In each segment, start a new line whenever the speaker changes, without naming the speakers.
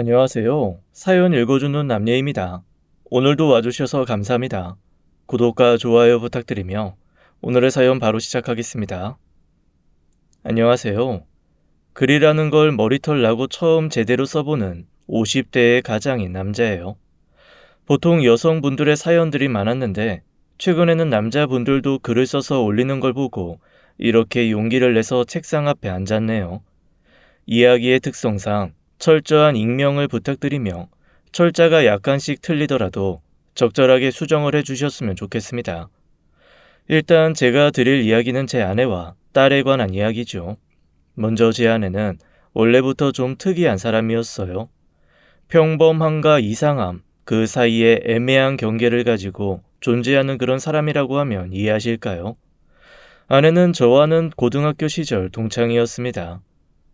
안녕하세요. 사연 읽어주는 남예입니다. 오늘도 와주셔서 감사합니다. 구독과 좋아요 부탁드리며 오늘의 사연 바로 시작하겠습니다. 안녕하세요. 글이라는 걸 머리털 나고 처음 제대로 써보는 50대의 가장인 남자예요. 보통 여성분들의 사연들이 많았는데 최근에는 남자분들도 글을 써서 올리는 걸 보고 이렇게 용기를 내서 책상 앞에 앉았네요. 이야기의 특성상 철저한 익명을 부탁드리며 철자가 약간씩 틀리더라도 적절하게 수정을 해주셨으면 좋겠습니다. 일단 제가 드릴 이야기는 제 아내와 딸에 관한 이야기죠. 먼저 제 아내는 원래부터 좀 특이한 사람이었어요. 평범함과 이상함, 그 사이에 애매한 경계를 가지고 존재하는 그런 사람이라고 하면 이해하실까요? 아내는 저와는 고등학교 시절 동창이었습니다.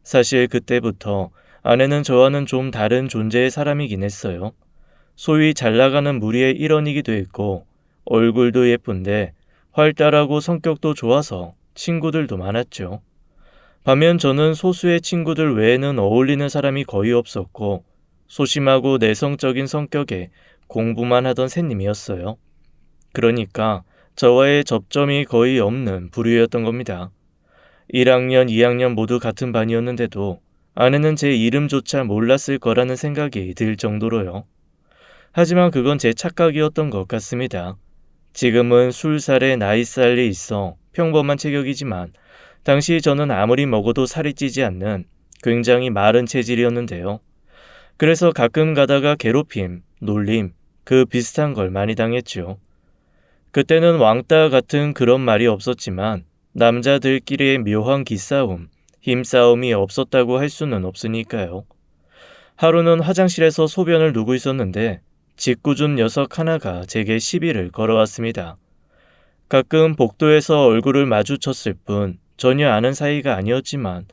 사실 그때부터 아내는 저와는 좀 다른 존재의 사람이긴 했어요. 소위 잘 나가는 무리의 일원이기도 했고 얼굴도 예쁜데 활달하고 성격도 좋아서 친구들도 많았죠. 반면 저는 소수의 친구들 외에는 어울리는 사람이 거의 없었고 소심하고 내성적인 성격에 공부만 하던 새님이었어요. 그러니까 저와의 접점이 거의 없는 부류였던 겁니다. 1학년, 2학년 모두 같은 반이었는데도 아내는 제 이름조차 몰랐을 거라는 생각이 들 정도로요. 하지만 그건 제 착각이었던 것 같습니다. 지금은 술살에 나이살이 있어 평범한 체격이지만 당시 저는 아무리 먹어도 살이 찌지 않는 굉장히 마른 체질이었는데요. 그래서 가끔 가다가 괴롭힘, 놀림, 그 비슷한 걸 많이 당했죠. 그때는 왕따 같은 그런 말이 없었지만 남자들끼리의 묘한 기싸움, 힘싸움이 없었다고 할 수는 없으니까요. 하루는 화장실에서 소변을 누고 있었는데 짓궂은 녀석 하나가 제게 시비를 걸어왔습니다. 가끔 복도에서 얼굴을 마주쳤을 뿐 전혀 아는 사이가 아니었지만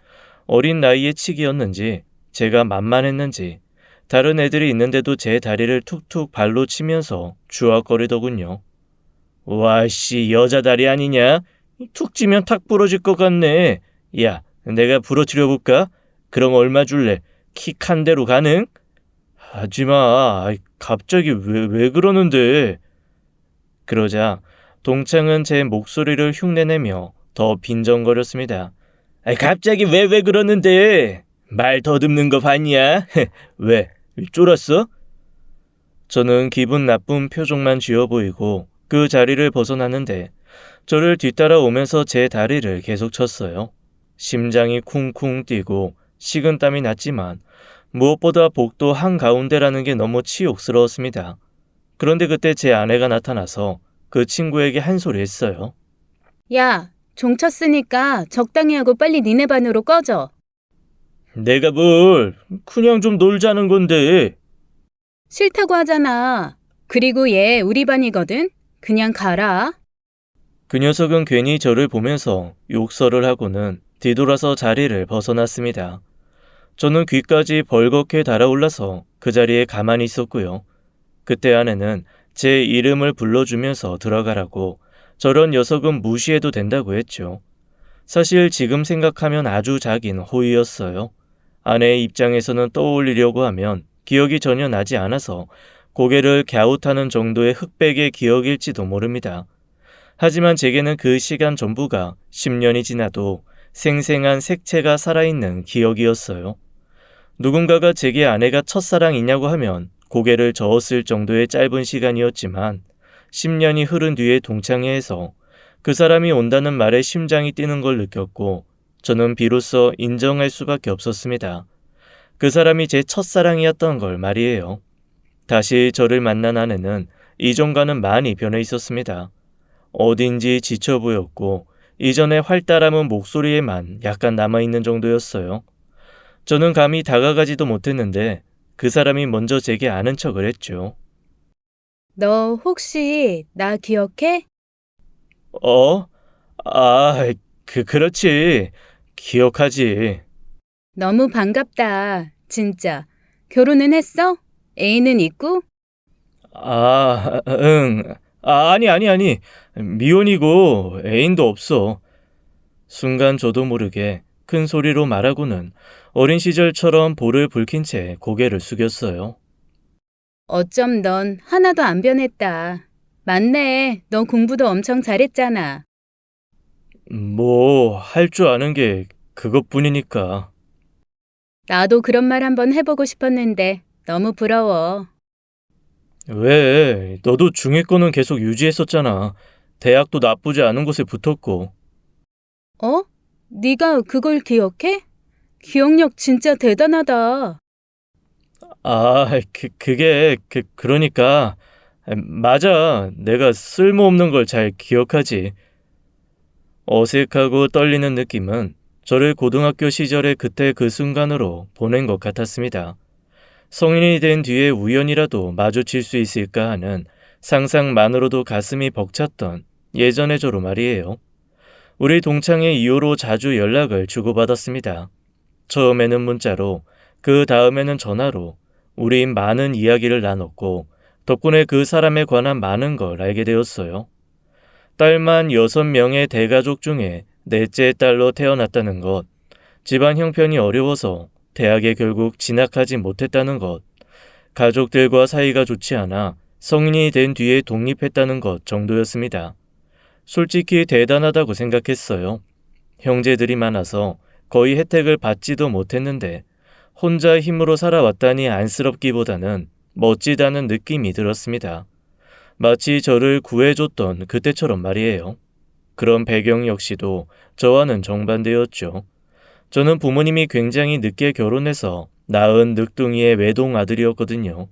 어린 나이에 치기였는지 제가 만만했는지 다른 애들이 있는데도 제 다리를 툭툭 발로 치면서 주악거리더군요. 와씨, 여자 다리 아니냐? 툭 치면 탁 부러질 것 같네. 야, 내가 부러뜨려 볼까? 그럼 얼마 줄래? 키 칸 대로 가능? 하지마. 갑자기 왜 그러는데? 그러자 동창은 제 목소리를 흉내내며 더 빈정거렸습니다. 갑자기 왜 그러는데? 말 더듬는 거 봤냐? 왜? 쫄았어? 저는 기분 나쁜 표정만 지어 보이고 그 자리를 벗어났는데 저를 뒤따라오면서 제 다리를 계속 쳤어요. 심장이 쿵쿵 뛰고 식은땀이 났지만 무엇보다 복도 한가운데라는 게 너무 치욕스러웠습니다. 그런데 그때 제 아내가 나타나서 그 친구에게 한 소리 했어요.
야, 종 쳤으니까 적당히 하고 빨리 니네 반으로 꺼져.
내가 뭘, 그냥 좀 놀자는 건데.
싫다고 하잖아. 그리고 얘 우리 반이거든. 그냥 가라.
그 녀석은 괜히 저를 보면서 욕설을 하고는 뒤돌아서 자리를 벗어났습니다. 저는 귀까지 벌겋게 달아올라서 그 자리에 가만히 있었고요. 그때 아내는 제 이름을 불러주면서 들어가라고 저런 녀석은 무시해도 된다고 했죠. 사실 지금 생각하면 아주 작은 호의였어요. 아내의 입장에서는 떠올리려고 하면 기억이 전혀 나지 않아서 고개를 갸웃하는 정도의 흑백의 기억일지도 모릅니다. 하지만 제게는 그 시간 전부가 10년이 지나도 생생한 색채가 살아있는 기억이었어요. 누군가가 제게 아내가 첫사랑이냐고 하면 고개를 저었을 정도의 짧은 시간이었지만 10년이 흐른 뒤에 동창회에서 그 사람이 온다는 말에 심장이 뛰는 걸 느꼈고 저는 비로소 인정할 수밖에 없었습니다. 그 사람이 제 첫사랑이었던 걸 말이에요. 다시 저를 만난 아내는 이전과는 많이 변해 있었습니다. 어딘지 지쳐 보였고 이전의 활달함은 목소리에만 약간 남아있는 정도였어요. 저는 감히 다가가지도 못했는데 그 사람이 먼저 제게 아는 척을 했죠.
너 혹시 나 기억해?
어? 아, 그렇지. 기억하지.
너무 반갑다. 진짜. 결혼은 했어? 애인은 있고?
응. 아니. 미혼이고 애인도 없어. 순간 저도 모르게 큰 소리로 말하고는 어린 시절처럼 볼을 붉힌 채 고개를 숙였어요.
어쩜 넌 하나도 안 변했다. 맞네. 너 공부도 엄청 잘했잖아.
뭐, 할 줄 아는 게 그것뿐이니까.
나도 그런 말 한번 해보고 싶었는데 너무 부러워.
왜? 너도 중위권은 계속 유지했었잖아. 대학도 나쁘지 않은 곳에 붙었고.
어? 네가 그걸 기억해? 기억력 진짜 대단하다.
그러니까. 맞아. 내가 쓸모없는 걸 잘 기억하지. 어색하고 떨리는 느낌은 저를 고등학교 시절의 그때 그 순간으로 보낸 것 같았습니다. 성인이 된 뒤에 우연이라도 마주칠 수 있을까 하는 상상만으로도 가슴이 벅찼던 예전의 저로 말이에요. 우리 동창의 이후로 자주 연락을 주고받았습니다. 처음에는 문자로, 그 다음에는 전화로 우리 많은 이야기를 나눴고 덕분에 그 사람에 관한 많은 걸 알게 되었어요. 딸만 6명의 대가족 중에 넷째 딸로 태어났다는 것, 집안 형편이 어려워서 대학에 결국 진학하지 못했다는 것, 가족들과 사이가 좋지 않아 성인이 된 뒤에 독립했다는 것 정도였습니다. 솔직히 대단하다고 생각했어요. 형제들이 많아서 거의 혜택을 받지도 못했는데 혼자 힘으로 살아왔다니 안쓰럽기보다는 멋지다는 느낌이 들었습니다. 마치 저를 구해줬던 그때처럼 말이에요. 그런 배경 역시도 저와는 정반대였죠. 저는 부모님이 굉장히 늦게 결혼해서 낳은 늑둥이의 외동 아들이었거든요.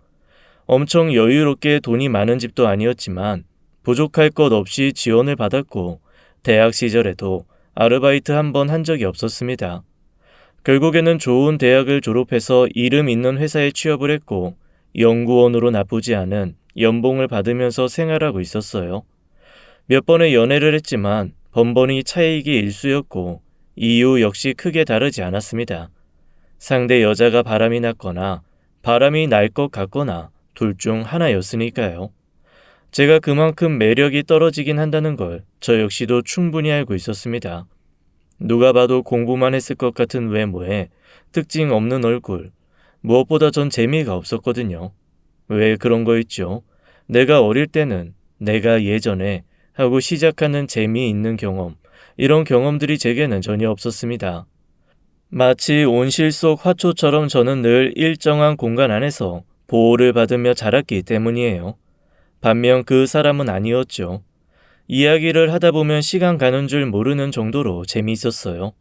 엄청 여유롭게 돈이 많은 집도 아니었지만 부족할 것 없이 지원을 받았고 대학 시절에도 아르바이트 한 번 한 적이 없었습니다. 결국에는 좋은 대학을 졸업해서 이름 있는 회사에 취업을 했고 연구원으로 나쁘지 않은 연봉을 받으면서 생활하고 있었어요. 몇 번의 연애를 했지만 번번이 차이기 일쑤였고 이유 역시 크게 다르지 않았습니다. 상대 여자가 바람이 났거나 바람이 날 것 같거나 둘 중 하나였으니까요. 제가 그만큼 매력이 떨어지긴 한다는 걸 저 역시도 충분히 알고 있었습니다. 누가 봐도 공부만 했을 것 같은 외모에 특징 없는 얼굴, 무엇보다 전 재미가 없었거든요. 왜 그런 거 있죠? 내가 어릴 때는 내가 예전에 하고 시작하는 재미있는 경험, 이런 경험들이 제게는 전혀 없었습니다. 마치 온실 속 화초처럼 저는 늘 일정한 공간 안에서 보호를 받으며 자랐기 때문이에요. 반면 그 사람은 아니었죠. 이야기를 하다 보면 시간 가는 줄 모르는 정도로 재미있었어요.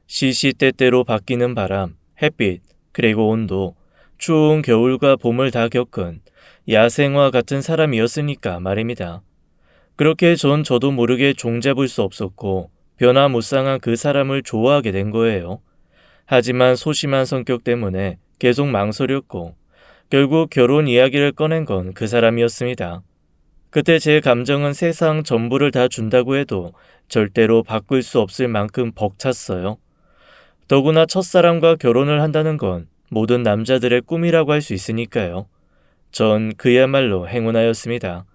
시시때때로 바뀌는 바람, 햇빛, 그리고 온도, 추운 겨울과 봄을 다 겪은 야생화 같은 사람이었으니까 말입니다. 그렇게 전 저도 모르게 종잡을 수 없었고 변화무쌍한 그 사람을 좋아하게 된 거예요. 하지만 소심한 성격 때문에 계속 망설였고 결국 결혼 이야기를 꺼낸 건 그 사람이었습니다. 그때 제 감정은 세상 전부를 다 준다고 해도 절대로 바꿀 수 없을 만큼 벅찼어요. 더구나 첫사람과 결혼을 한다는 건 모든 남자들의 꿈이라고 할 수 있으니까요. 전 그야말로 행운아였습니다.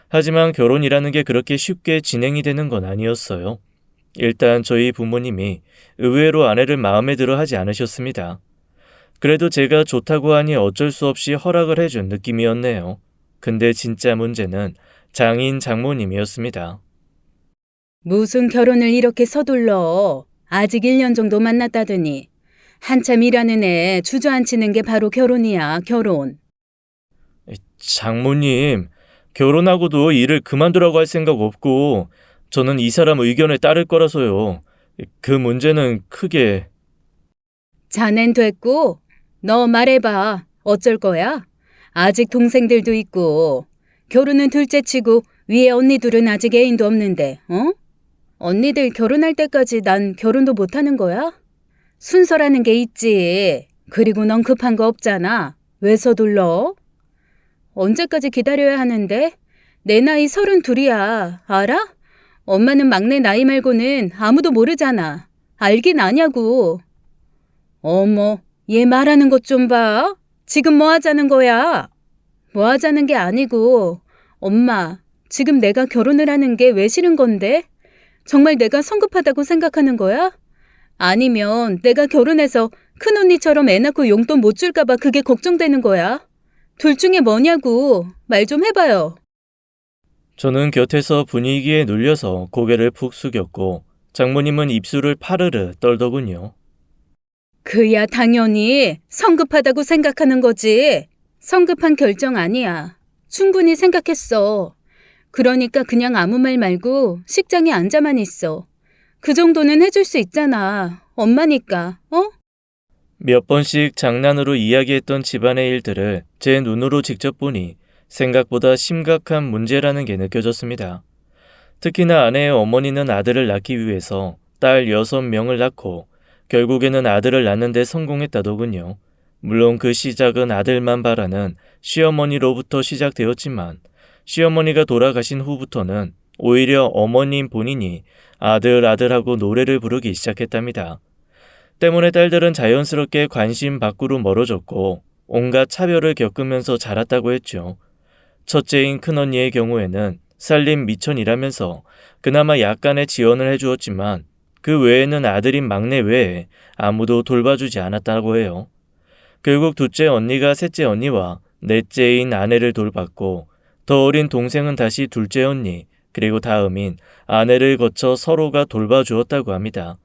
하지만 결혼이라는 게 그렇게 쉽게 진행이 되는 건 아니었어요. 일단 저희 부모님이 의외로 아내를 마음에 들어 하지 않으셨습니다. 그래도 제가 좋다고 하니 어쩔 수 없이 허락을 해준 느낌이었네요. 근데 진짜 문제는 장인 장모님이었습니다.
무슨 결혼을 이렇게 서둘러. 아직 1년 정도 만났다더니. 한참 일하는 애 주저앉히는 게 바로 결혼이야, 결혼.
장모님, 결혼하고도 일을 그만두라고 할 생각 없고 저는 이 사람 의견에 따를 거라서요. 그 문제는 크게...
자넨 됐고, 너 말해봐. 어쩔 거야? 아직 동생들도 있고, 결혼은 둘째치고 위에 언니들은 아직 애인도 없는데, 어? 언니들 결혼할 때까지 난 결혼도 못하는 거야? 순서라는 게 있지. 그리고 넌 급한 거 없잖아. 왜 서둘러? 언제까지 기다려야 하는데? 내 나이 32이야. 알아? 엄마는 막내 나이 말고는 아무도 모르잖아. 알긴 아냐고. 어머, 얘 말하는 것 좀 봐. 지금 뭐 하자는 거야? 뭐 하자는 게 아니고, 엄마, 지금 내가 결혼을 하는 게 왜 싫은 건데? 정말 내가 성급하다고 생각하는 거야? 아니면 내가 결혼해서 큰언니처럼 애 낳고 용돈 못 줄까봐 그게 걱정되는 거야? 둘 중에 뭐냐고 말 좀 해봐요.
저는 곁에서 분위기에 눌려서 고개를 푹 숙였고 장모님은 입술을 파르르 떨더군요.
그야 당연히 성급하다고 생각하는 거지. 성급한 결정 아니야. 충분히 생각했어. 그러니까 그냥 아무 말 말고 식장에 앉아만 있어. 그 정도는 해줄 수 있잖아. 엄마니까, 어?
몇 번씩 장난으로 이야기했던 집안의 일들을 제 눈으로 직접 보니 생각보다 심각한 문제라는 게 느껴졌습니다. 특히나 아내의 어머니는 아들을 낳기 위해서 딸 6명을 낳고 결국에는 아들을 낳는 데 성공했다더군요. 물론 그 시작은 아들만 바라는 시어머니로부터 시작되었지만 시어머니가 돌아가신 후부터는 오히려 어머님 본인이 아들 하고 노래를 부르기 시작했답니다. 때문에 딸들은 자연스럽게 관심 밖으로 멀어졌고 온갖 차별을 겪으면서 자랐다고 했죠. 첫째인 큰언니의 경우에는 살림 미천이라면서 그나마 약간의 지원을 해주었지만 그 외에는 아들인 막내 외에 아무도 돌봐주지 않았다고 해요. 결국 둘째 언니가 셋째 언니와 넷째인 아내를 돌봤고 더 어린 동생은 다시 둘째 언니 그리고 다음인 아내를 거쳐 서로가 돌봐주었다고 합니다.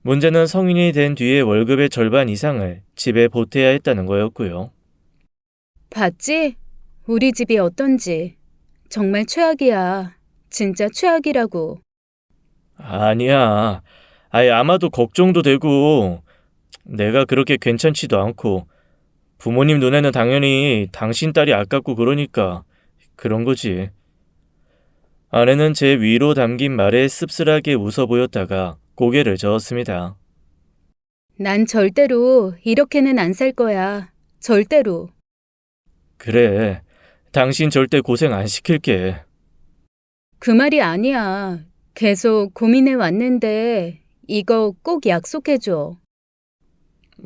문제는 성인이 된 뒤에 월급의 절반 이상을 집에 보태야 했다는 거였고요.
봤지? 우리 집이 어떤지. 정말 최악이야. 진짜 최악이라고.
아니야. 아마도 걱정도 되고 내가 그렇게 괜찮지도 않고 부모님 눈에는 당연히 당신 딸이 아깝고 그러니까 그런 거지. 아내는 제 위로 담긴 말에 씁쓸하게 웃어 보였다가 고개를 저었습니다.
난 절대로 이렇게는 안 살 거야. 절대로.
그래. 당신 절대 고생 안 시킬게.
그 말이 아니야. 계속 고민해 왔는데 이거 꼭 약속해줘.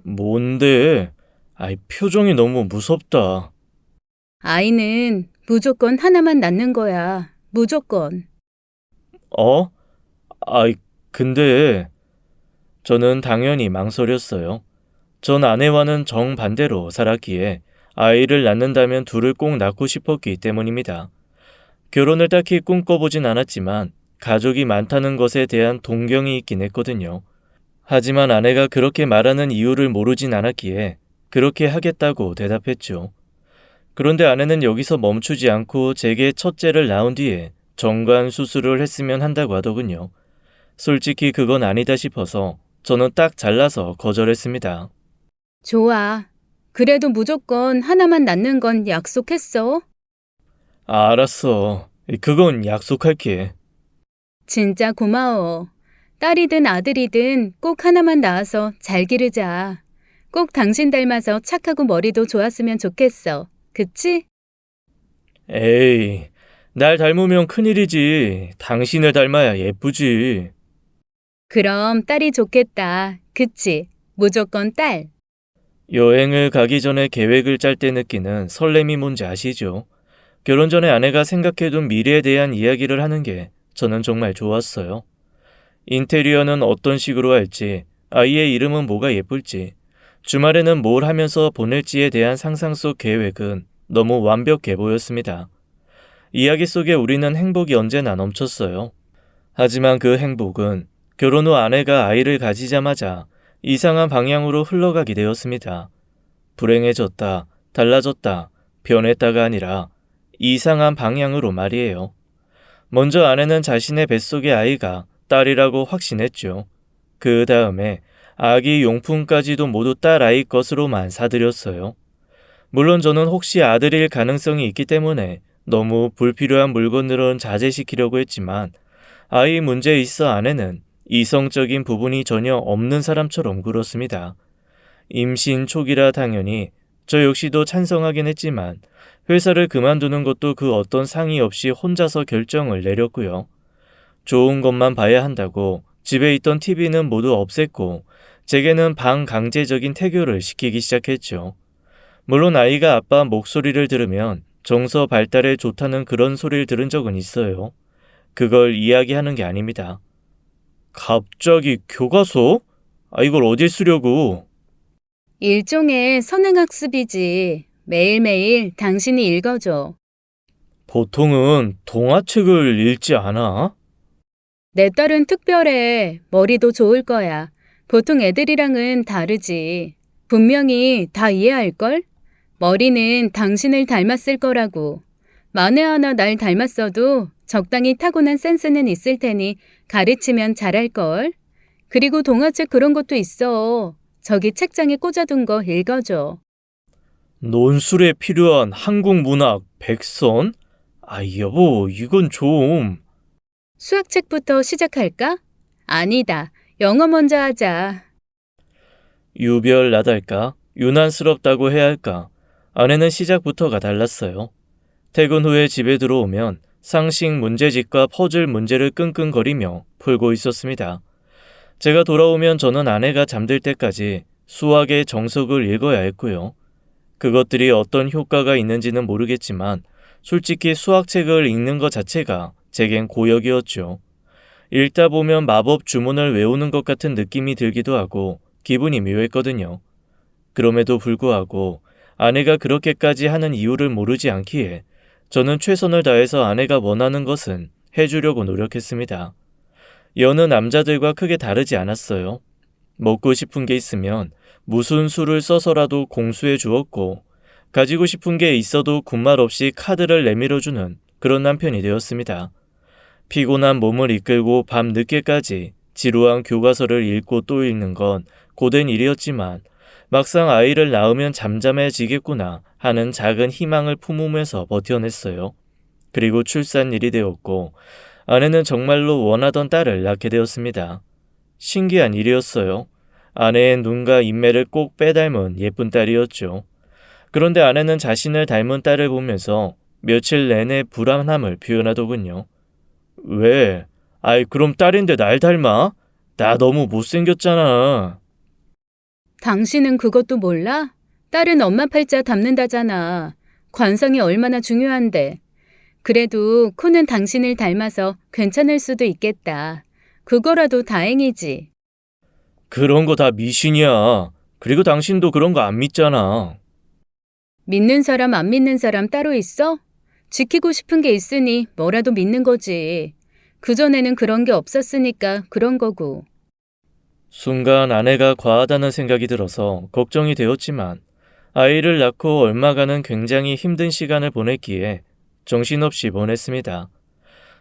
뭔데? 표정이 너무 무섭다.
아이는 무조건 하나만 낳는 거야. 무조건.
어? 근데 저는 당연히 망설였어요. 전 아내와는 정반대로 살았기에 아이를 낳는다면 둘을 꼭 낳고 싶었기 때문입니다. 결혼을 딱히 꿈꿔보진 않았지만 가족이 많다는 것에 대한 동경이 있긴 했거든요. 하지만 아내가 그렇게 말하는 이유를 모르진 않았기에 그렇게 하겠다고 대답했죠. 그런데 아내는 여기서 멈추지 않고 제게 첫째를 낳은 뒤에 정관 수술을 했으면 한다고 하더군요. 솔직히 그건 아니다 싶어서 저는 딱 잘라서 거절했습니다.
좋아. 그래도 무조건 하나만 낳는 건 약속했어.
알았어. 그건 약속할게.
진짜 고마워. 딸이든 아들이든 꼭 하나만 낳아서 잘 기르자. 꼭 당신 닮아서 착하고 머리도 좋았으면 좋겠어. 그치?
에이, 날 닮으면 큰일이지. 당신을 닮아야 예쁘지.
그럼 딸이 좋겠다. 그치? 무조건 딸.
여행을 가기 전에 계획을 짤 때 느끼는 설렘이 뭔지 아시죠? 결혼 전에 아내가 생각해둔 미래에 대한 이야기를 하는 게 저는 정말 좋았어요. 인테리어는 어떤 식으로 할지, 아이의 이름은 뭐가 예쁠지, 주말에는 뭘 하면서 보낼지에 대한 상상 속 계획은 너무 완벽해 보였습니다. 이야기 속에 우리는 행복이 언제나 넘쳤어요. 하지만 그 행복은 결혼 후 아내가 아이를 가지자마자 이상한 방향으로 흘러가게 되었습니다. 불행해졌다, 달라졌다, 변했다가 아니라 이상한 방향으로 말이에요. 먼저 아내는 자신의 뱃속의 아이가 딸이라고 확신했죠. 그 다음에 아기 용품까지도 모두 딸 아이 것으로만 사들였어요. 물론 저는 혹시 아들일 가능성이 있기 때문에 너무 불필요한 물건들은 자제시키려고 했지만 아이 문제에 있어 아내는 이성적인 부분이 전혀 없는 사람처럼 굴었습니다. 임신 초기라 당연히 저 역시도 찬성하긴 했지만 회사를 그만두는 것도 그 어떤 상의 없이 혼자서 결정을 내렸고요. 좋은 것만 봐야 한다고 집에 있던 TV는 모두 없앴고 제게는 반강제적인 태교를 시키기 시작했죠. 물론 아이가 아빠 목소리를 들으면 정서 발달에 좋다는 그런 소리를 들은 적은 있어요. 그걸 이야기하는 게 아닙니다. 갑자기 교과서? 이걸 어딜 쓰려고?
일종의 선행학습이지. 매일매일 당신이 읽어줘.
보통은 동화책을 읽지 않아?
내 딸은 특별해. 머리도 좋을 거야. 보통 애들이랑은 다르지. 분명히 다 이해할걸? 머리는 당신을 닮았을 거라고. 만에 하나 날 닮았어도 적당히 타고난 센스는 있을 테니 가르치면 잘할걸? 그리고 동화책 그런 것도 있어. 저기 책장에 꽂아둔 거 읽어줘.
논술에 필요한 한국 문학 백선? 여보, 이건 좀...
수학책부터 시작할까? 아니다. 영어 먼저 하자.
유별나달까? 유난스럽다고 해야 할까? 아내는 시작부터가 달랐어요. 퇴근 후에 집에 들어오면 상식 문제집과 퍼즐 문제를 끙끙거리며 풀고 있었습니다. 제가 돌아오면 저는 아내가 잠들 때까지 수학의 정석을 읽어야 했고요. 그것들이 어떤 효과가 있는지는 모르겠지만 솔직히 수학책을 읽는 것 자체가 제겐 고역이었죠. 읽다 보면 마법 주문을 외우는 것 같은 느낌이 들기도 하고 기분이 묘했거든요. 그럼에도 불구하고 아내가 그렇게까지 하는 이유를 모르지 않기에 저는 최선을 다해서 아내가 원하는 것은 해주려고 노력했습니다. 여느 남자들과 크게 다르지 않았어요. 먹고 싶은 게 있으면 무슨 수를 써서라도 공수해 주었고 가지고 싶은 게 있어도 군말 없이 카드를 내밀어주는 그런 남편이 되었습니다. 피곤한 몸을 이끌고 밤 늦게까지 지루한 교과서를 읽고 또 읽는 건 고된 일이었지만 막상 아이를 낳으면 잠잠해지겠구나 하는 작은 희망을 품으면서 버텨냈어요. 그리고 출산일이 되었고 아내는 정말로 원하던 딸을 낳게 되었습니다. 신기한 일이었어요. 아내의 눈과 인매를 꼭 빼닮은 예쁜 딸이었죠. 그런데 아내는 자신을 닮은 딸을 보면서 며칠 내내 불안함을 표현하더군요. 왜? 그럼 딸인데 날 닮아? 나 너무 못생겼잖아.
당신은 그것도 몰라? 딸은 엄마 팔자 닮는다잖아. 관성이 얼마나 중요한데. 그래도 코는 당신을 닮아서 괜찮을 수도 있겠다. 그거라도 다행이지.
그런 거 다 미신이야. 그리고 당신도 그런 거 안 믿잖아.
믿는 사람 안 믿는 사람 따로 있어? 지키고 싶은 게 있으니 뭐라도 믿는 거지. 그전에는 그런 게 없었으니까 그런 거고.
순간 아내가 과하다는 생각이 들어서 걱정이 되었지만 아이를 낳고 얼마간은 굉장히 힘든 시간을 보냈기에 정신없이 보냈습니다.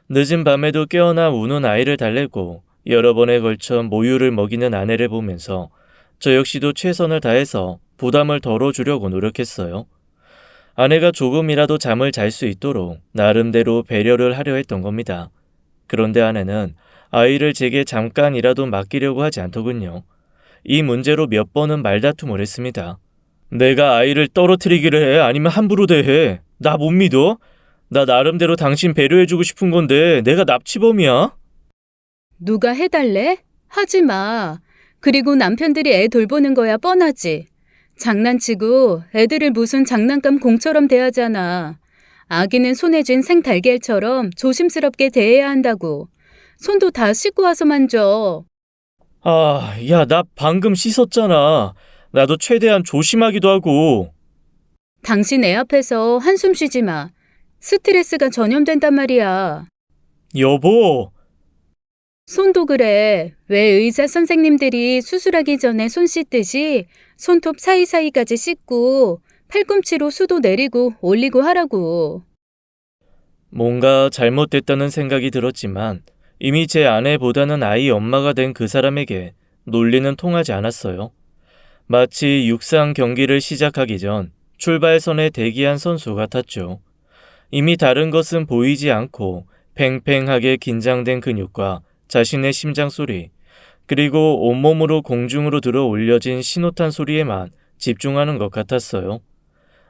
늦은 밤에도 깨어나 우는 아이를 달래고 여러 번에 걸쳐 모유를 먹이는 아내를 보면서 저 역시도 최선을 다해서 부담을 덜어주려고 노력했어요. 아내가 조금이라도 잠을 잘 수 있도록 나름대로 배려를 하려 했던 겁니다. 그런데 아내는 아이를 제게 잠깐이라도 맡기려고 하지 않더군요. 이 문제로 몇 번은 말다툼을 했습니다. 내가 아이를 떨어뜨리기를 해? 아니면 함부로 대해? 나 못 믿어? 나 나름대로 당신 배려해주고 싶은 건데 내가 납치범이야?
누가 해달래? 하지 마. 그리고 남편들이 애 돌보는 거야 뻔하지. 장난치고 애들을 무슨 장난감 공처럼 대하잖아. 아기는 손에 쥔 생달걀처럼 조심스럽게 대해야 한다고. 손도 다 씻고 와서 만져.
야, 나 방금 씻었잖아. 나도 최대한 조심하기도 하고.
당신 애 앞에서 한숨 쉬지 마. 스트레스가 전염된단 말이야.
여보,
손도 그래. 왜 의사 선생님들이 수술하기 전에 손 씻듯이 손톱 사이사이까지 씻고 팔꿈치로 수도 내리고 올리고 하라고.
뭔가 잘못됐다는 생각이 들었지만 이미 제 아내보다는 아이 엄마가 된 그 사람에게 논리는 통하지 않았어요. 마치 육상 경기를 시작하기 전 출발선에 대기한 선수 같았죠. 이미 다른 것은 보이지 않고 팽팽하게 긴장된 근육과 자신의 심장 소리, 그리고 온몸으로 공중으로 들어 올려진 신호탄 소리에만 집중하는 것 같았어요.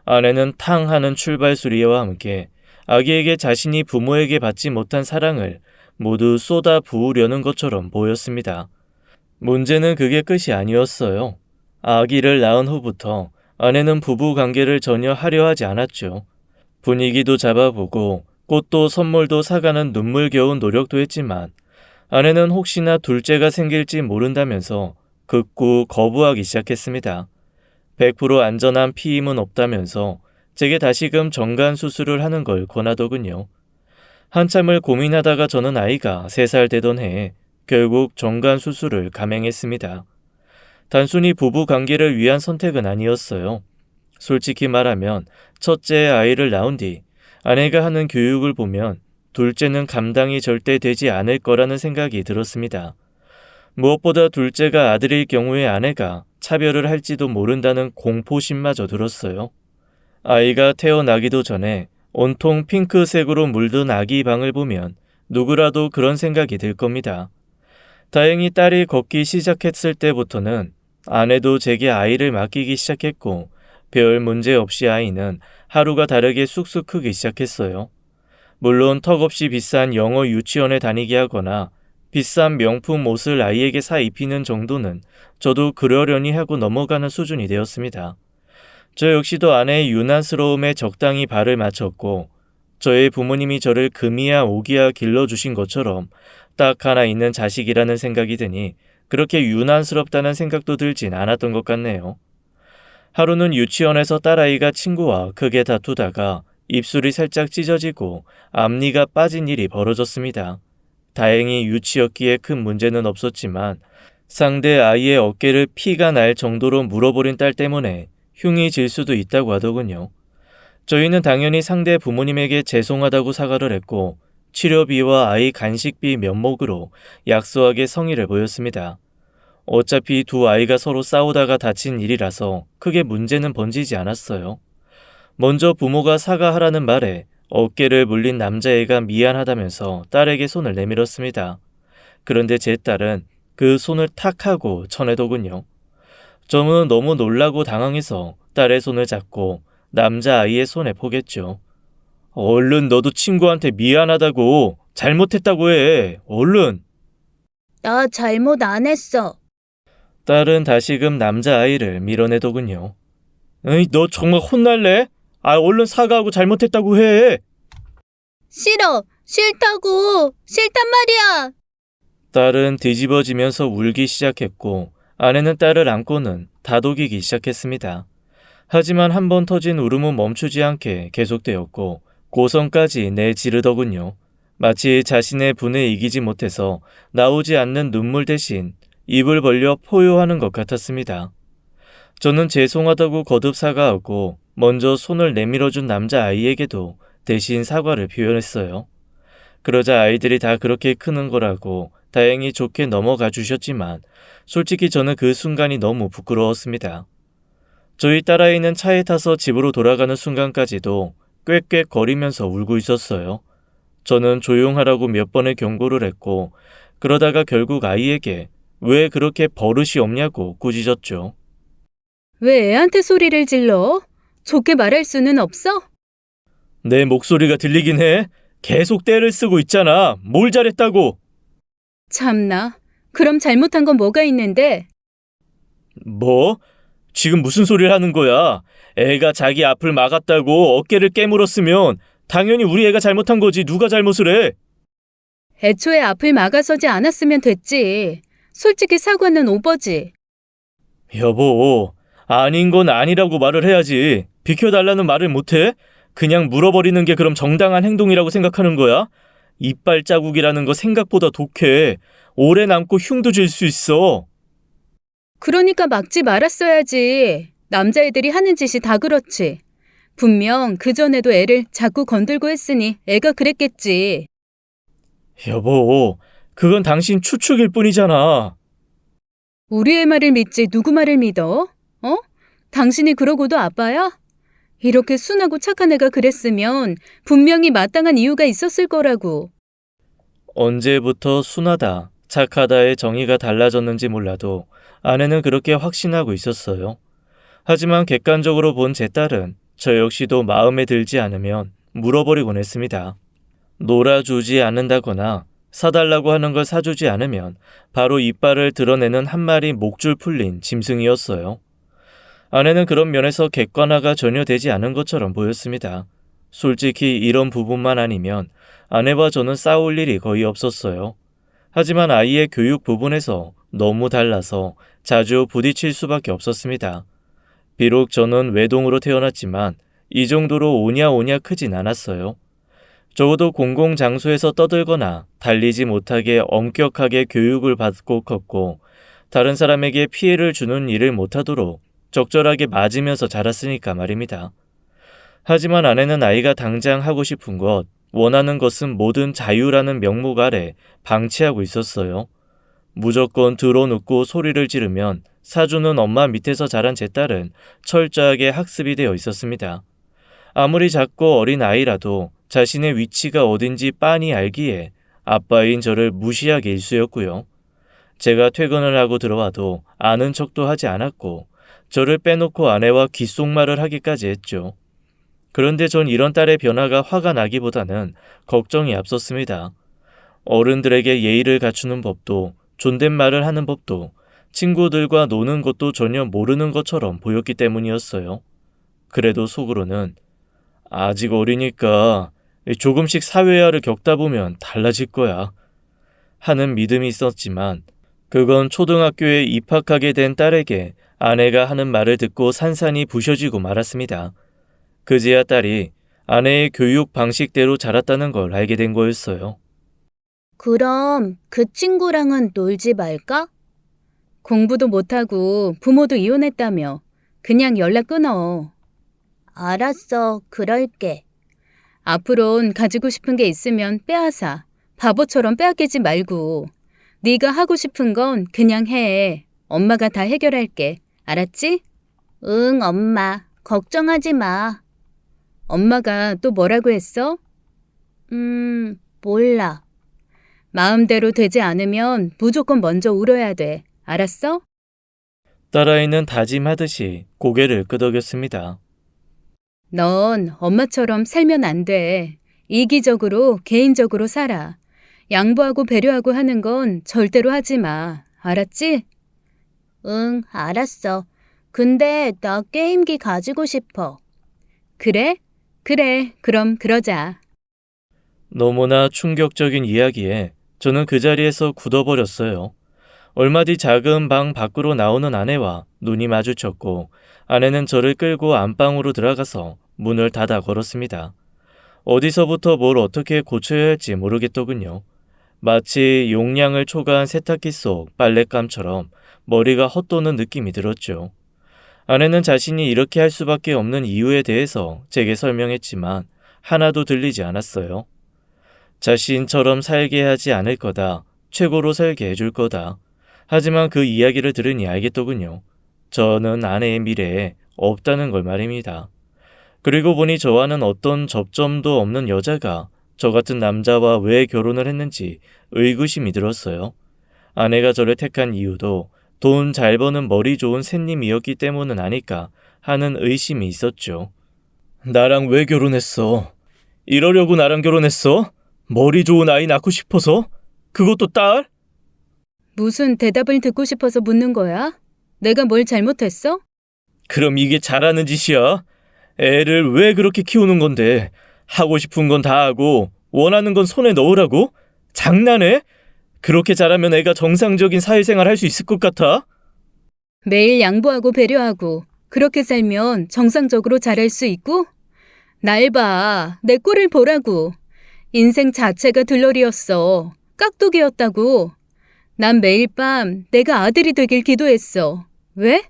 아내는 탕 하는 출발 소리와 함께 아기에게 자신이 부모에게 받지 못한 사랑을 모두 쏟아 부으려는 것처럼 보였습니다. 문제는 그게 끝이 아니었어요. 아기를 낳은 후부터 아내는 부부 관계를 전혀 하려 하지 않았죠. 분위기도 잡아보고 꽃도 선물도 사가는 눈물겨운 노력도 했지만 아내는 혹시나 둘째가 생길지 모른다면서 극구 거부하기 시작했습니다. 100% 안전한 피임은 없다면서 제게 다시금 정관 수술을 하는 걸 권하더군요. 한참을 고민하다가 저는 아이가 3살 되던 해에 결국 정관 수술을 감행했습니다. 단순히 부부 관계를 위한 선택은 아니었어요. 솔직히 말하면 첫째 아이를 낳은 뒤 아내가 하는 교육을 보면 둘째는 감당이 절대 되지 않을 거라는 생각이 들었습니다. 무엇보다 둘째가 아들일 경우에 아내가 차별을 할지도 모른다는 공포심마저 들었어요. 아이가 태어나기도 전에 온통 핑크색으로 물든 아기 방을 보면 누구라도 그런 생각이 들 겁니다. 다행히 딸이 걷기 시작했을 때부터는 아내도 제게 아이를 맡기기 시작했고 별 문제 없이 아이는 하루가 다르게 쑥쑥 크기 시작했어요. 물론 턱없이 비싼 영어 유치원에 다니게 하거나 비싼 명품 옷을 아이에게 사 입히는 정도는 저도 그러려니 하고 넘어가는 수준이 되었습니다. 저 역시도 아내의 유난스러움에 적당히 발을 맞췄고 저의 부모님이 저를 금이야 오기야 길러주신 것처럼 딱 하나 있는 자식이라는 생각이 드니 그렇게 유난스럽다는 생각도 들진 않았던 것 같네요. 하루는 유치원에서 딸아이가 친구와 크게 다투다가 입술이 살짝 찢어지고 앞니가 빠진 일이 벌어졌습니다. 다행히 유치였기에 큰 문제는 없었지만 상대 아이의 어깨를 피가 날 정도로 물어버린 딸 때문에 흉이 질 수도 있다고 하더군요. 저희는 당연히 상대 부모님에게 죄송하다고 사과를 했고 치료비와 아이 간식비 면목으로 약소하게 성의를 보였습니다. 어차피 두 아이가 서로 싸우다가 다친 일이라서 크게 문제는 번지지 않았어요. 먼저 부모가 사과하라는 말에 어깨를 물린 남자애가 미안하다면서 딸에게 손을 내밀었습니다. 그런데 제 딸은 그 손을 탁 하고 쳐내더군요. 저는 너무 놀라고 당황해서 딸의 손을 잡고 남자아이의 손에 포겠죠. 얼른 너도 친구한테 미안하다고, 잘못했다고 해. 얼른.
나 잘못 안 했어.
딸은 다시금 남자아이를 밀어내더군요. 에이, 너 정말 혼날래? 얼른 사과하고 잘못했다고 해.
싫어. 싫다고. 싫단 말이야.
딸은 뒤집어지면서 울기 시작했고 아내는 딸을 안고는 다독이기 시작했습니다. 하지만 한 번 터진 울음은 멈추지 않게 계속되었고 고성까지 내지르더군요. 마치 자신의 분에 이기지 못해서 나오지 않는 눈물 대신 입을 벌려 포효하는 것 같았습니다. 저는 죄송하다고 거듭 사과하고 먼저 손을 내밀어준 남자아이에게도 대신 사과를 표현했어요. 그러자 아이들이 다 그렇게 크는 거라고 다행히 좋게 넘어가 주셨지만 솔직히 저는 그 순간이 너무 부끄러웠습니다. 저희 딸아이는 차에 타서 집으로 돌아가는 순간까지도 꽥꽥거리면서 울고 있었어요. 저는 조용하라고 몇 번의 경고를 했고 그러다가 결국 아이에게 왜 그렇게 버릇이 없냐고 꾸짖었죠.
왜 애한테 소리를 질러? 좋게 말할 수는 없어?
내 목소리가 들리긴 해. 계속 떼를 쓰고 있잖아. 뭘 잘했다고.
참나. 그럼 잘못한 건 뭐가 있는데?
뭐? 지금 무슨 소리를 하는 거야? 애가 자기 앞을 막았다고 어깨를 깨물었으면 당연히 우리 애가 잘못한 거지. 누가 잘못을 해?
애초에 앞을 막아서지 않았으면 됐지. 솔직히 사과는 오버지.
여보, 아닌 건 아니라고 말을 해야지. 비켜달라는 말을 못해? 그냥 물어버리는 게 그럼 정당한 행동이라고 생각하는 거야? 이빨 자국이라는 거 생각보다 독해. 오래 남고 흉도 질 수 있어.
그러니까 막지 말았어야지. 남자애들이 하는 짓이 다 그렇지. 분명 그전에도 애를 자꾸 건들고 했으니 애가 그랬겠지.
여보, 그건 당신 추측일 뿐이잖아.
우리 애 말을 믿지 누구 말을 믿어? 어? 당신이 그러고도 아빠야? 이렇게 순하고 착한 애가 그랬으면 분명히 마땅한 이유가 있었을 거라고.
언제부터 순하다, 착하다의 정의가 달라졌는지 몰라도 아내는 그렇게 확신하고 있었어요. 하지만 객관적으로 본 제 딸은 저 역시도 마음에 들지 않으면 물어버리곤 했습니다. 놀아주지 않는다거나 사달라고 하는 걸 사주지 않으면 바로 이빨을 드러내는 한 마리 목줄 풀린 짐승이었어요. 아내는 그런 면에서 객관화가 전혀 되지 않은 것처럼 보였습니다. 솔직히 이런 부분만 아니면 아내와 저는 싸울 일이 거의 없었어요. 하지만 아이의 교육 부분에서 너무 달라서 자주 부딪힐 수밖에 없었습니다. 비록 저는 외동으로 태어났지만 이 정도로 오냐오냐 크진 않았어요. 적어도 공공장소에서 떠들거나 달리지 못하게 엄격하게 교육을 받고 컸고 다른 사람에게 피해를 주는 일을 못하도록 적절하게 맞으면서 자랐으니까 말입니다. 하지만 아내는 아이가 당장 하고 싶은 것, 원하는 것은 모든 자유라는 명목 아래 방치하고 있었어요. 무조건 들어눕고 소리를 지르면 사주는 엄마 밑에서 자란 제 딸은 철저하게 학습이 되어 있었습니다. 아무리 작고 어린 아이라도 자신의 위치가 어딘지 빤히 알기에 아빠인 저를 무시하기 일쑤였고요. 제가 퇴근을 하고 들어와도 아는 척도 하지 않았고 저를 빼놓고 아내와 귓속말을 하기까지 했죠. 그런데 전 이런 딸의 변화가 화가 나기보다는 걱정이 앞섰습니다. 어른들에게 예의를 갖추는 법도 존댓말을 하는 법도 친구들과 노는 것도 전혀 모르는 것처럼 보였기 때문이었어요. 그래도 속으로는 아직 어리니까 조금씩 사회화를 겪다 보면 달라질 거야 하는 믿음이 있었지만 그건 초등학교에 입학하게 된 딸에게 아내가 하는 말을 듣고 산산이 부셔지고 말았습니다. 그제야 딸이 아내의 교육 방식대로 자랐다는 걸 알게 된 거였어요.
그럼 그 친구랑은 놀지 말까? 공부도 못하고 부모도 이혼했다며. 그냥 연락 끊어. 알았어, 그럴게. 앞으론 가지고 싶은 게 있으면 빼앗아. 바보처럼 빼앗기지 말고. 네가 하고 싶은 건 그냥 해. 엄마가 다 해결할게. 알았지? 응, 엄마. 걱정하지 마. 엄마가 또 뭐라고 했어? 몰라. 마음대로 되지 않으면 무조건 먼저 울어야 돼. 알았어?
딸아이는 다짐하듯이 고개를 끄덕였습니다.
넌 엄마처럼 살면 안 돼. 이기적으로 개인적으로 살아. 양보하고 배려하고 하는 건 절대로 하지 마. 알았지? 응, 알았어. 근데 나 게임기 가지고 싶어. 그래? 그래, 그럼 그러자.
너무나 충격적인 이야기에 저는 그 자리에서 굳어버렸어요. 얼마 뒤 작은 방 밖으로 나오는 아내와 눈이 마주쳤고 아내는 저를 끌고 안방으로 들어가서 문을 닫아 걸었습니다. 어디서부터 뭘 어떻게 고쳐야 할지 모르겠더군요. 마치 용량을 초과한 세탁기 속 빨랫감처럼 머리가 헛도는 느낌이 들었죠. 아내는 자신이 이렇게 할 수밖에 없는 이유에 대해서 제게 설명했지만 하나도 들리지 않았어요. 자신처럼 살게 하지 않을 거다. 최고로 살게 해줄 거다. 하지만 그 이야기를 들으니 알겠더군요. 저는 아내의 미래에 없다는 걸 말입니다. 그리고 보니 저와는 어떤 접점도 없는 여자가 저 같은 남자와 왜 결혼을 했는지 의구심이 들었어요. 아내가 저를 택한 이유도 돈 잘 버는 머리 좋은 샌님이었기 때문은 아닐까 하는 의심이 있었죠. 나랑 왜 결혼했어? 이러려고 나랑 결혼했어? 머리 좋은 아이 낳고 싶어서? 그것도 딸?
무슨 대답을 듣고 싶어서 묻는 거야? 내가 뭘 잘못했어?
그럼 이게 잘하는 짓이야? 애를 왜 그렇게 키우는 건데? 하고 싶은 건 다 하고 원하는 건 손에 넣으라고? 장난해? 그렇게 잘하면 애가 정상적인 사회생활 할 수 있을 것 같아?
매일 양보하고 배려하고 그렇게 살면 정상적으로 잘할 수 있고? 날 봐. 내 꼴을 보라고. 인생 자체가 들러리였어. 깍두기였다고. 난 매일 밤 내가 아들이 되길 기도했어. 왜?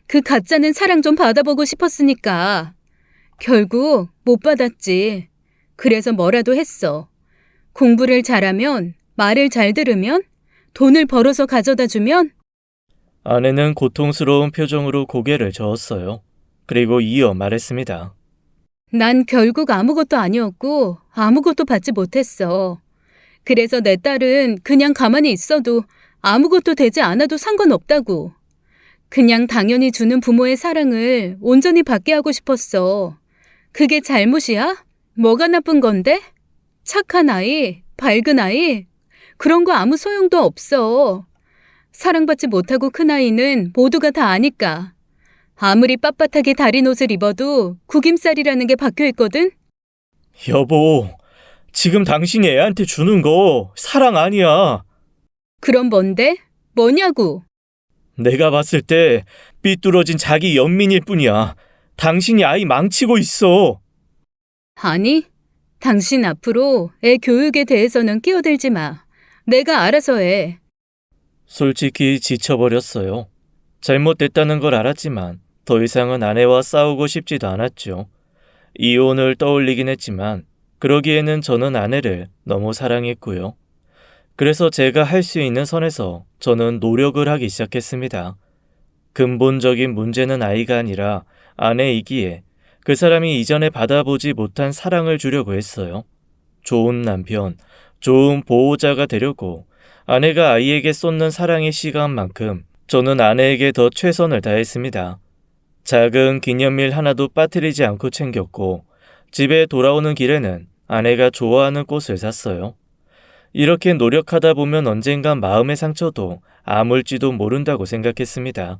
그 가짜는 사랑 좀 받아보고 싶었으니까. 결국 못 받았지. 그래서 뭐라도 했어. 공부를 잘하면, 말을 잘 들으면, 돈을 벌어서 가져다 주면.
아내는 고통스러운 표정으로 고개를 저었어요. 그리고 이어 말했습니다.
난 결국 아무것도 아니었고 아무것도 받지 못했어. 그래서 내 딸은 그냥 가만히 있어도 아무것도 되지 않아도 상관없다고. 그냥 당연히 주는 부모의 사랑을 온전히 받게 하고 싶었어. 그게 잘못이야? 뭐가 나쁜 건데? 착한 아이, 밝은 아이, 그런 거 아무 소용도 없어. 사랑받지 못하고 큰 아이는 모두가 다 아니까. 아무리 빳빳하게 다린 옷을 입어도 구김살이라는 게 박혀있거든?
여보, 지금 당신이 애한테 주는 거 사랑 아니야.
그럼 뭔데? 뭐냐고.
내가 봤을 때 삐뚤어진 자기 연민일 뿐이야. 당신이 아이 망치고 있어.
아니, 당신 앞으로 애 교육에 대해서는 끼어들지 마. 내가 알아서 해.
솔직히 지쳐버렸어요. 잘못됐다는 걸 알았지만 더 이상은 아내와 싸우고 싶지도 않았죠. 이혼을 떠올리긴 했지만 그러기에는 저는 아내를 너무 사랑했고요. 그래서 제가 할 수 있는 선에서 저는 노력을 하기 시작했습니다. 근본적인 문제는 아이가 아니라 아내이기에 그 사람이 이전에 받아보지 못한 사랑을 주려고 했어요. 좋은 남편, 좋은 보호자가 되려고 아내가 아이에게 쏟는 사랑의 시간만큼 저는 아내에게 더 최선을 다했습니다. 작은 기념일 하나도 빠뜨리지 않고 챙겼고 집에 돌아오는 길에는 아내가 좋아하는 꽃을 샀어요. 이렇게 노력하다 보면 언젠간 마음의 상처도 아물지도 모른다고 생각했습니다.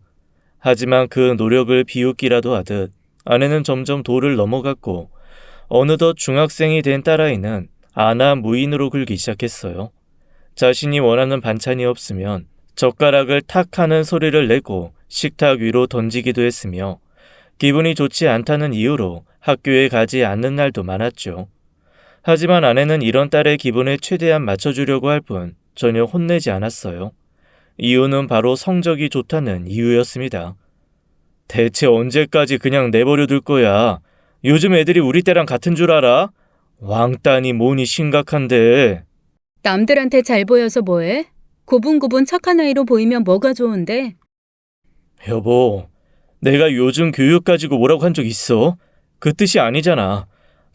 하지만 그 노력을 비웃기라도 하듯 아내는 점점 도를 넘어갔고 어느덧 중학생이 된 딸아이는 아나 무인으로 굴기 시작했어요. 자신이 원하는 반찬이 없으면 젓가락을 탁 하는 소리를 내고 식탁 위로 던지기도 했으며 기분이 좋지 않다는 이유로 학교에 가지 않는 날도 많았죠. 하지만 아내는 이런 딸의 기분에 최대한 맞춰주려고 할 뿐 전혀 혼내지 않았어요. 이유는 바로 성적이 좋다는 이유였습니다. 대체 언제까지 그냥 내버려 둘 거야? 요즘 애들이 우리 때랑 같은 줄 알아? 왕따니 뭐니 심각한데.
남들한테 잘 보여서 뭐해? 고분고분 착한 아이로 보이면 뭐가 좋은데?
여보, 내가 요즘 교육 가지고 뭐라고 한 적 있어? 그 뜻이 아니잖아.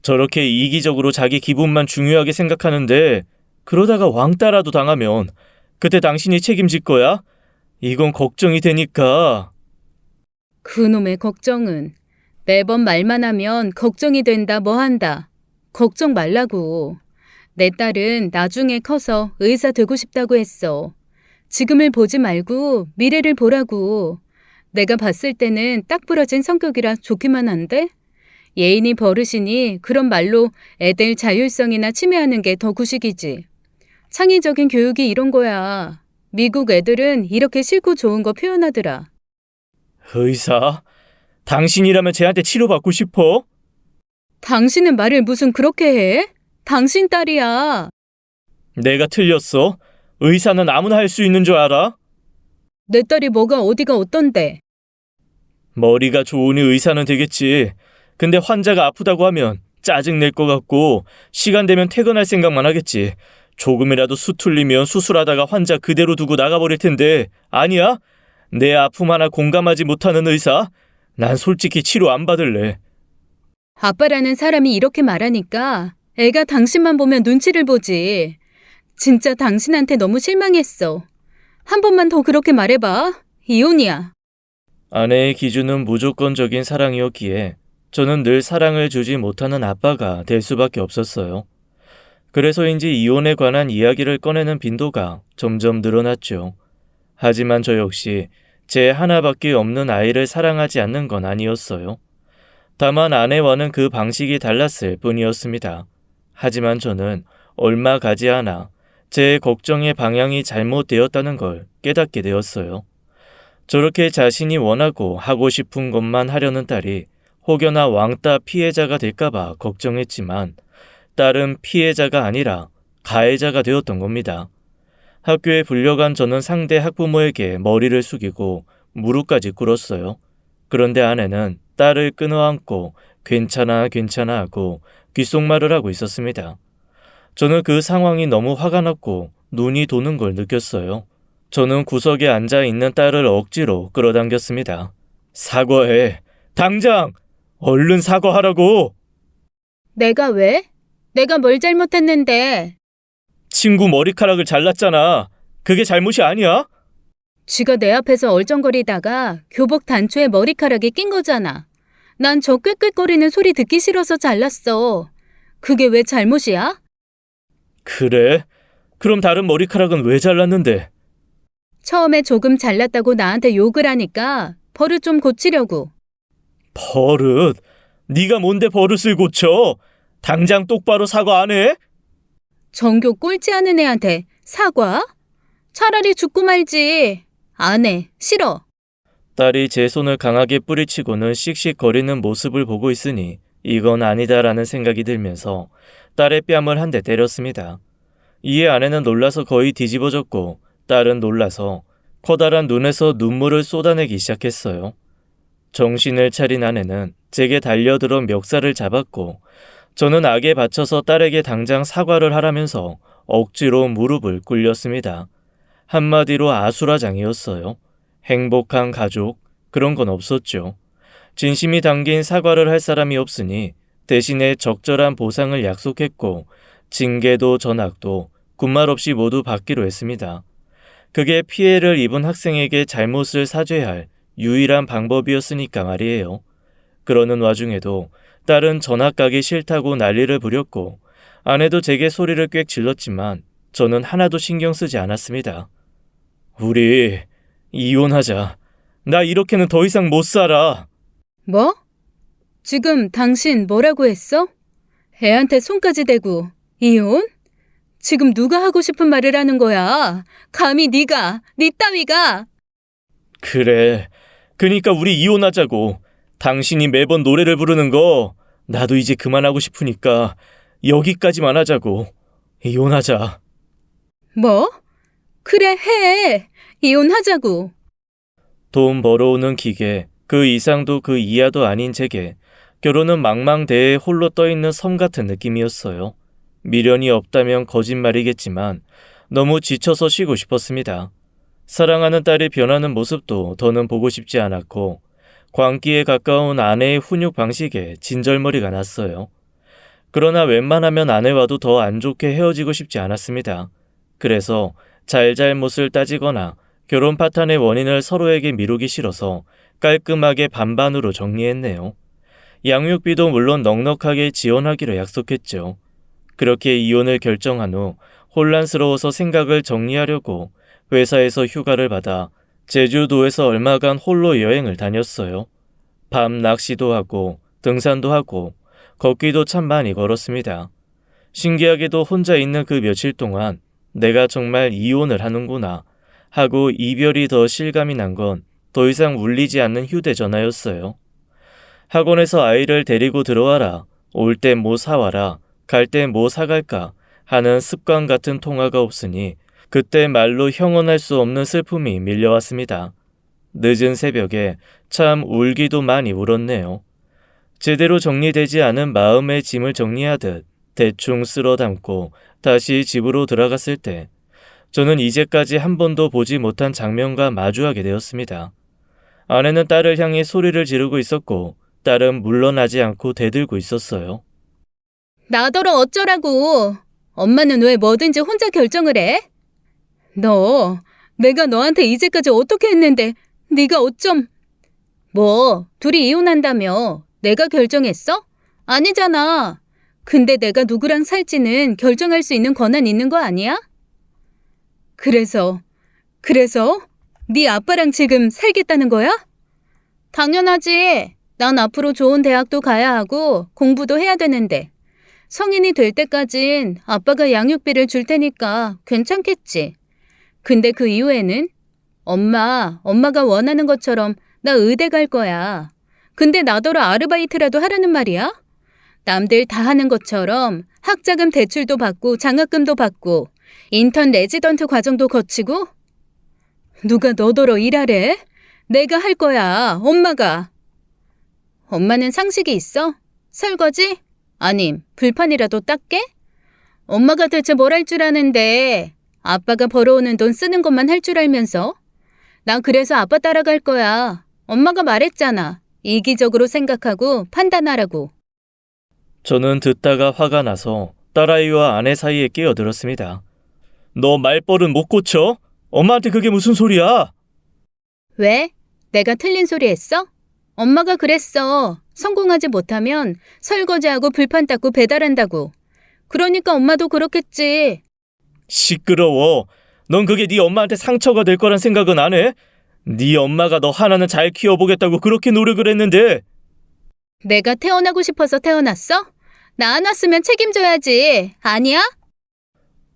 저렇게 이기적으로 자기 기분만 중요하게 생각하는데 그러다가 왕따라도 당하면 그때 당신이 책임질 거야? 이건 걱정이 되니까.
그놈의 걱정은. 매번 말만 하면 걱정이 된다 뭐 한다. 걱정 말라고. 내 딸은 나중에 커서 의사 되고 싶다고 했어. 지금을 보지 말고 미래를 보라고. 내가 봤을 때는 딱 부러진 성격이라 좋기만 한데? 예인이 버릇이니 그런 말로 애들 자율성이나 침해하는 게 더 구식이지. 창의적인 교육이 이런 거야. 미국 애들은 이렇게 싫고 좋은 거 표현하더라.
의사? 당신이라면 쟤한테 치료받고 싶어?
당신은 말을 무슨 그렇게 해? 당신 딸이야.
내가 틀렸어? 의사는 아무나 할 수 있는 줄 알아?
내 딸이 뭐가 어디가 어떤데?
머리가 좋으니 의사는 되겠지. 근데 환자가 아프다고 하면 짜증낼 것 같고 시간 되면 퇴근할 생각만 하겠지. 조금이라도 수틀리면 수술하다가 환자 그대로 두고 나가버릴 텐데 아니야? 내 아픔 하나 공감하지 못하는 의사? 난 솔직히 치료 안 받을래.
아빠라는 사람이 이렇게 말하니까 애가 당신만 보면 눈치를 보지. 진짜 당신한테 너무 실망했어. 한 번만 더 그렇게 말해봐. 이혼이야.
아내의 기준은 무조건적인 사랑이었기에 저는 늘 사랑을 주지 못하는 아빠가 될 수밖에 없었어요. 그래서인지 이혼에 관한 이야기를 꺼내는 빈도가 점점 늘어났죠. 하지만 저 역시 제 하나밖에 없는 아이를 사랑하지 않는 건 아니었어요. 다만 아내와는 그 방식이 달랐을 뿐이었습니다. 하지만 저는 얼마 가지 않아 제 걱정의 방향이 잘못되었다는 걸 깨닫게 되었어요. 저렇게 자신이 원하고 하고 싶은 것만 하려는 딸이 혹여나 왕따 피해자가 될까봐 걱정했지만 딸은 피해자가 아니라 가해자가 되었던 겁니다. 학교에 불려간 저는 상대 학부모에게 머리를 숙이고 무릎까지 꿇었어요. 그런데 아내는 딸을 끊어안고 괜찮아 괜찮아 하고 귓속말을 하고 있었습니다. 저는 그 상황이 너무 화가 났고 눈이 도는 걸 느꼈어요. 저는 구석에 앉아있는 딸을 억지로 끌어당겼습니다. 사과해. 당장! 얼른 사과하라고!
내가 왜? 내가 뭘 잘못했는데?
친구 머리카락을 잘랐잖아. 그게 잘못이 아니야?
쥐가 내 앞에서 얼쩡거리다가 교복 단추에 머리카락이 낀 거잖아. 난 저 꾀꾀거리는 소리 듣기 싫어서 잘랐어. 그게 왜 잘못이야?
그래? 그럼 다른 머리카락은 왜 잘랐는데?
처음에 조금 잘랐다고 나한테 욕을 하니까 버릇 좀 고치려고.
버릇? 네가 뭔데 버릇을 고쳐? 당장 똑바로 사과 안 해?
전교 꼴찌하는 애한테 사과? 차라리 죽고 말지. 안 해. 싫어.
딸이 제 손을 강하게 뿌리치고는 씩씩거리는 모습을 보고 있으니 이건 아니다라는 생각이 들면서 딸의 뺨을 한 대 때렸습니다. 이에 아내는 놀라서 거의 뒤집어졌고 딸은 놀라서 커다란 눈에서 눈물을 쏟아내기 시작했어요. 정신을 차린 아내는 제게 달려들어 멱살을 잡았고 저는 악에 받쳐서 딸에게 당장 사과를 하라면서 억지로 무릎을 꿇렸습니다. 한마디로 아수라장이었어요. 행복한 가족, 그런 건 없었죠. 진심이 담긴 사과를 할 사람이 없으니 대신에 적절한 보상을 약속했고 징계도 전학도 군말 없이 모두 받기로 했습니다. 그게 피해를 입은 학생에게 잘못을 사죄할 유일한 방법이었으니까 말이에요. 그러는 와중에도 딸은 전학 가기 싫다고 난리를 부렸고 아내도 제게 소리를 꽥 질렀지만 저는 하나도 신경 쓰지 않았습니다. 우리 이혼하자. 나 이렇게는 더 이상 못 살아.
뭐? 지금 당신 뭐라고 했어? 애한테 손까지 대고 이혼? 지금 누가 하고 싶은 말을 하는 거야? 감히 네 따위가.
그래. 그니까 우리 이혼하자고. 당신이 매번 노래를 부르는 거 나도 이제 그만하고 싶으니까 여기까지만 하자고. 이혼하자.
뭐? 그래, 해. 이혼하자고.
돈 벌어오는 기계, 그 이상도 그 이하도 아닌 제게 결혼은 망망대해에 홀로 떠있는 섬 같은 느낌이었어요. 미련이 없다면 거짓말이겠지만 너무 지쳐서 쉬고 싶었습니다. 사랑하는 딸이 변하는 모습도 더는 보고 싶지 않았고 광기에 가까운 아내의 훈육 방식에 진절머리가 났어요. 그러나 웬만하면 아내와도 더 안 좋게 헤어지고 싶지 않았습니다. 그래서 잘잘못을 따지거나 결혼 파탄의 원인을 서로에게 미루기 싫어서 깔끔하게 반반으로 정리했네요. 양육비도 물론 넉넉하게 지원하기로 약속했죠. 그렇게 이혼을 결정한 후 혼란스러워서 생각을 정리하려고 회사에서 휴가를 받아 제주도에서 얼마간 홀로 여행을 다녔어요. 밤 낚시도 하고 등산도 하고 걷기도 참 많이 걸었습니다. 신기하게도 혼자 있는 그 며칠 동안 내가 정말 이혼을 하는구나 하고 이별이 더 실감이 난 건 더 이상 울리지 않는 휴대전화였어요. 학원에서 아이를 데리고 들어와라, 올 때 뭐 사와라, 갈 때 뭐 사갈까 하는 습관 같은 통화가 없으니 그때 말로 형언할 수 없는 슬픔이 밀려왔습니다. 늦은 새벽에 참 울기도 많이 울었네요. 제대로 정리되지 않은 마음의 짐을 정리하듯 대충 쓸어 담고 다시 집으로 들어갔을 때 저는 이제까지 한 번도 보지 못한 장면과 마주하게 되었습니다. 아내는 딸을 향해 소리를 지르고 있었고 딸은 물러나지 않고 대들고 있었어요.
나더러 어쩌라고. 엄마는 왜 뭐든지 혼자 결정을 해? 내가 너한테 이제까지 어떻게 했는데 네가 어쩜. 뭐 둘이 이혼한다며 내가 결정했어? 아니잖아. 근데 내가 누구랑 살지는 결정할 수 있는 권한 있는 거 아니야? 그래서 네 아빠랑 지금 살겠다는 거야? 당연하지. 난 앞으로 좋은 대학도 가야 하고 공부도 해야 되는데 성인이 될 때까진 아빠가 양육비를 줄 테니까 괜찮겠지. 근데 그 이후에는 엄마가 원하는 것처럼 나 의대 갈 거야. 근데 나더러 아르바이트라도 하라는 말이야? 남들 다 하는 것처럼 학자금 대출도 받고 장학금도 받고 인턴 레지던트 과정도 거치고? 누가 너더러 일하래? 내가 할 거야, 엄마가. 엄마는 상식이 있어? 설거지? 아님 불판이라도 닦게? 엄마가 대체 뭘 할 줄 아는데 아빠가 벌어오는 돈 쓰는 것만 할 줄 알면서? 나 그래서 아빠 따라갈 거야. 엄마가 말했잖아. 이기적으로 생각하고 판단하라고.
저는 듣다가 화가 나서 딸아이와 아내 사이에 끼어들었습니다. 너 말버릇 못 고쳐? 엄마한테 그게 무슨 소리야?
왜? 내가 틀린 소리 했어? 엄마가 그랬어. 성공하지 못하면 설거지하고 불판 닦고 배달한다고. 그러니까 엄마도 그렇겠지.
시끄러워. 넌 그게 네 엄마한테 상처가 될 거란 생각은 안 해? 네 엄마가 너 하나는 잘 키워보겠다고 그렇게 노력을 했는데.
내가 태어나고 싶어서 태어났어? 나 안 왔으면 책임져야지. 아니야?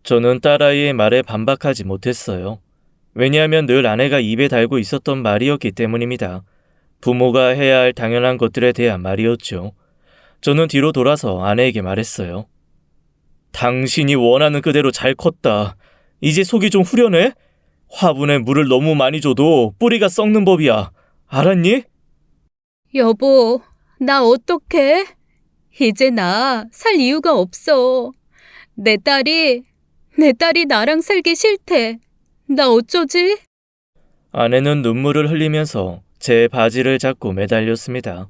저는 딸아이의 말에 반박하지 못했어요. 왜냐하면 늘 아내가 입에 달고 있었던 말이었기 때문입니다. 부모가 해야 할 당연한 것들에 대한 말이었죠. 저는 뒤로 돌아서 아내에게 말했어요. 당신이 원하는 그대로 잘 컸다. 이제 속이 좀 후련해? 화분에 물을 너무 많이 줘도 뿌리가 썩는 법이야. 알았니?
여보, 나 어떡해? 이제 나 살 이유가 없어. 내 딸이 나랑 살기 싫대. 나 어쩌지?
아내는 눈물을 흘리면서 제 바지를 잡고 매달렸습니다.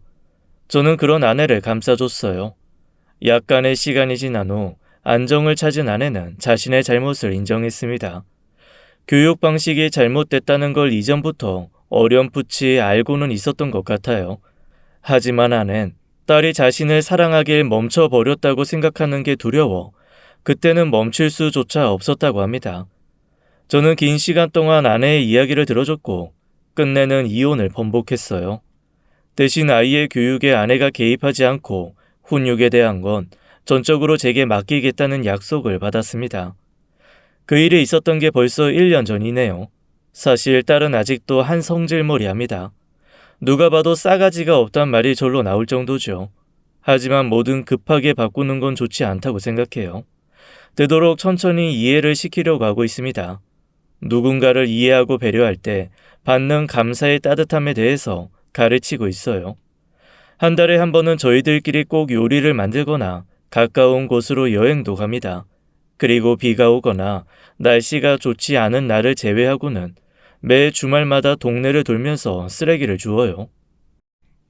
저는 그런 아내를 감싸줬어요. 약간의 시간이 지난 후 안정을 찾은 아내는 자신의 잘못을 인정했습니다. 교육 방식이 잘못됐다는 걸 이전부터 어렴풋이 알고는 있었던 것 같아요. 하지만 아내는 딸이 자신을 사랑하길 멈춰버렸다고 생각하는 게 두려워 그때는 멈출 수조차 없었다고 합니다. 저는 긴 시간 동안 아내의 이야기를 들어줬고 끝내는 이혼을 번복했어요. 대신 아이의 교육에 아내가 개입하지 않고 훈육에 대한 건 전적으로 제게 맡기겠다는 약속을 받았습니다. 그 일이 있었던 게 벌써 1년 전이네요. 사실 딸은 아직도 한 성질머리합니다. 누가 봐도 싸가지가 없단 말이 절로 나올 정도죠. 하지만 뭐든 급하게 바꾸는 건 좋지 않다고 생각해요. 되도록 천천히 이해를 시키려고 하고 있습니다. 누군가를 이해하고 배려할 때 받는 감사의 따뜻함에 대해서 가르치고 있어요. 한 달에 한 번은 저희들끼리 꼭 요리를 만들거나 가까운 곳으로 여행도 갑니다. 그리고 비가 오거나 날씨가 좋지 않은 날을 제외하고는 매 주말마다 동네를 돌면서 쓰레기를 주워요.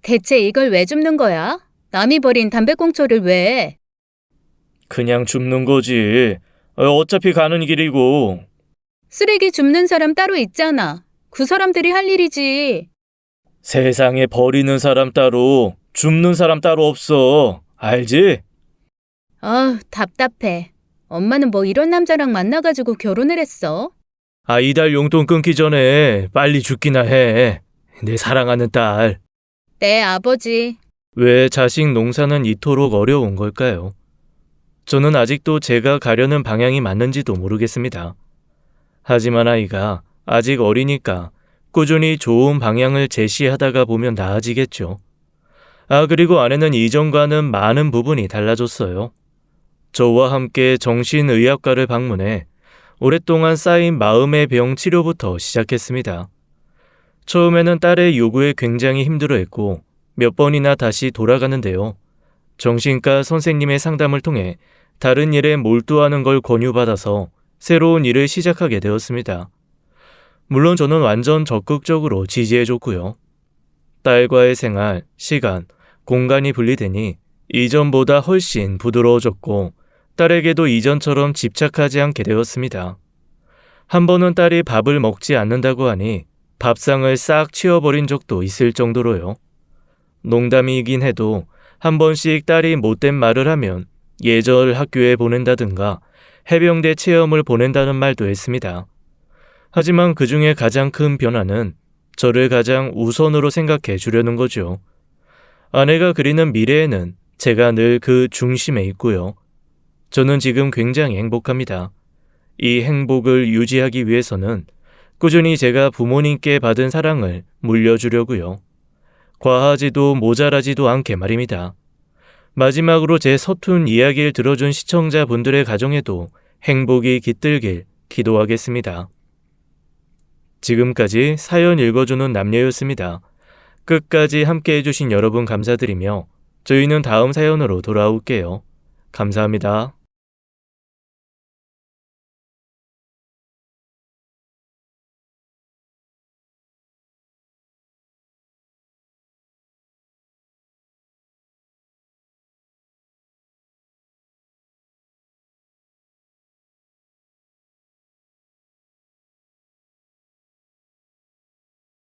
대체 이걸 왜 줍는 거야? 남이 버린 담배꽁초를 왜?
그냥 줍는 거지. 어차피 가는 길이고.
쓰레기 줍는 사람 따로 있잖아. 그 사람들이 할 일이지.
세상에 버리는 사람 따로, 줍는 사람 따로 없어. 알지?
아, 답답해. 엄마는 뭐 이런 남자랑 만나가지고 결혼을 했어?
이달 용돈 끊기 전에 빨리 죽기나 해. 내 사랑하는 딸.
내 아버지.
왜 자식 농사는 이토록 어려운 걸까요? 저는 아직도 제가 가려는 방향이 맞는지도 모르겠습니다. 하지만 아이가 아직 어리니까 꾸준히 좋은 방향을 제시하다가 보면 나아지겠죠. 그리고 아내는 이전과는 많은 부분이 달라졌어요. 저와 함께 정신의학과를 방문해 오랫동안 쌓인 마음의 병 치료부터 시작했습니다. 처음에는 딸의 요구에 굉장히 힘들어했고 몇 번이나 다시 돌아가는데요. 정신과 선생님의 상담을 통해 다른 일에 몰두하는 걸 권유받아서 새로운 일을 시작하게 되었습니다. 물론 저는 완전 적극적으로 지지해줬고요. 딸과의 생활, 시간, 공간이 분리되니 이전보다 훨씬 부드러워졌고 딸에게도 이전처럼 집착하지 않게 되었습니다. 한 번은 딸이 밥을 먹지 않는다고 하니 밥상을 싹 치워버린 적도 있을 정도로요. 농담이긴 해도 한 번씩 딸이 못된 말을 하면 예절 학교에 보낸다든가 해병대 체험을 보낸다는 말도 했습니다. 하지만 그 중에 가장 큰 변화는 저를 가장 우선으로 생각해 주려는 거죠. 아내가 그리는 미래에는 제가 늘 그 중심에 있고요. 저는 지금 굉장히 행복합니다. 이 행복을 유지하기 위해서는 꾸준히 제가 부모님께 받은 사랑을 물려주려고요. 과하지도 모자라지도 않게 말입니다. 마지막으로 제 서툰 이야기를 들어준 시청자분들의 가정에도 행복이 깃들길 기도하겠습니다. 지금까지 사연 읽어주는 남녀였습니다. 끝까지 함께 해주신 여러분 감사드리며 저희는 다음 사연으로 돌아올게요. 감사합니다.